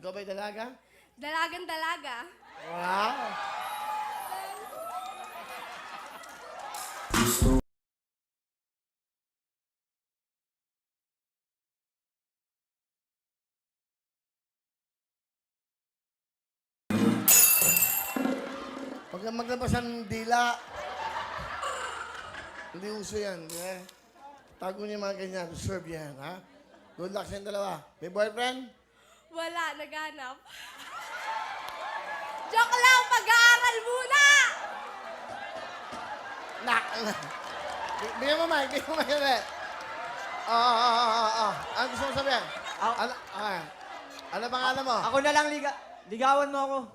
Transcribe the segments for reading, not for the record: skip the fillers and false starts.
Ikaw ba'y dalaga? Dalagang dalaga. Wow! Huwag kang maglabas ng dila. Hindi uso yan. Eh. Tago niyo yung mga ganyan. Serve yan, ha? Good luck sa inyong dalawa. May boyfriend? Wala, naghanap. Joke lang, pag-aaral muna! Nak! Bigyan mo, Mike. Bigyan mo, Mike. Ano gusto mo sabihin? Ano pangalan mo? Ako na lang, ligawan mo ako.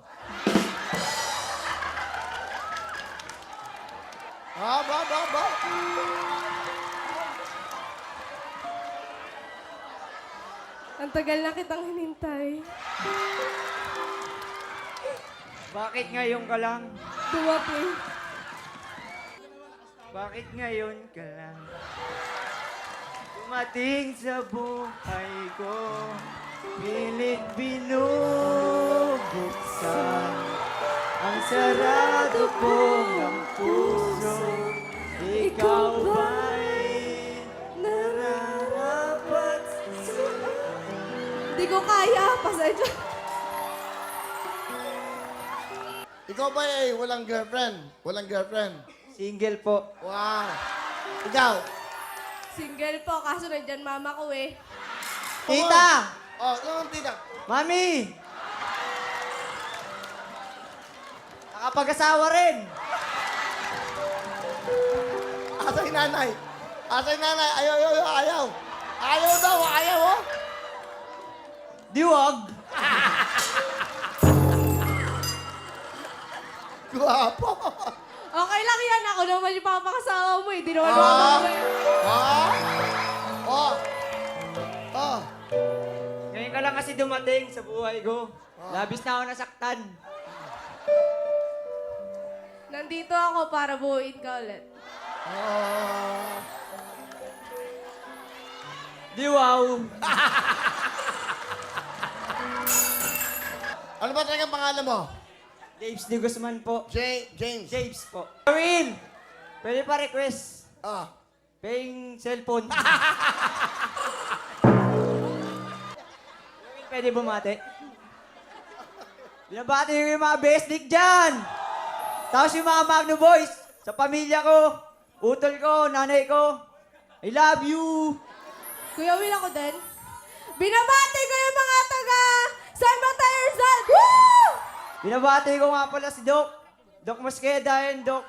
Ba. Ang tagal na kitang hinintay. Bakit ngayon ka lang? Dumating. Bakit ngayon ka lang? Dumating sa buhay ko, pilit binubuksan ang sarado kong ang puso. Ikaw ba'y nararapat sa... Hindi ko kaya, pasensya. Ikaw ba walang girlfriend? Walang girlfriend? Single po. Wow! Ikaw? Single po, kaso nandyan mama ko eh. Tita! Yung tita. Mami! Nakapag-asawa rin. Asa yung nanay? Ayaw. Ayaw daw, oh. Diwag! Guwapo. Okay lang yan, ako naman yung papakasawa mo eh. Di naman mama ko eh. Ngayon ka lang kasi dumating sa buhay ko. Labis na ako nasaktan. Nandito ako para buuin ka ulit. Diwaw! Ano ba talagang pangalan mo? James D. Guzman po. James. James po. Erwin! Pwede pa request. Paying cellphone. Erwin, pwede bumati? Binabati ko yung mga besnik dyan. Tapos yung mga Magno Boys. Sa pamilya ko. Utol ko, nanay ko. I love you. Kuya Will ako din. Binabati ko yung mga taga San Mateo Rizal. Woo! Binabati ko nga pala si Doc. Doc Mosqueda and Doc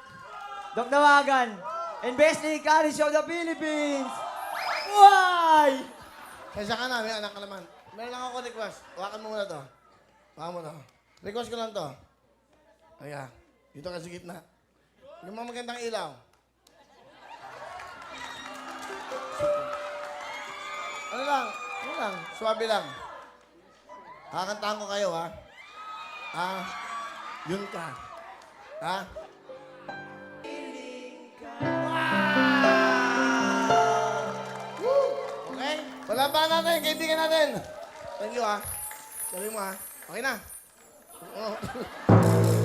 Dawagan. And Best League College of the Philippines. Why? Kaysa ka na, may anak ka naman. Meron lang ako request. Hawakan mo muna to. Hawakan mo to. Request ko lang to. Ayan. Dito ka sa gitna. Yung mga magandang ilaw. Ano lang? Suwabe lang. Kakantahan ko kayo, ha? Yun ka. Ha? Woo! Okay? Wala pa natin, kaibigan natin. Thank you, ha? Sabi mo, ha? Okay na?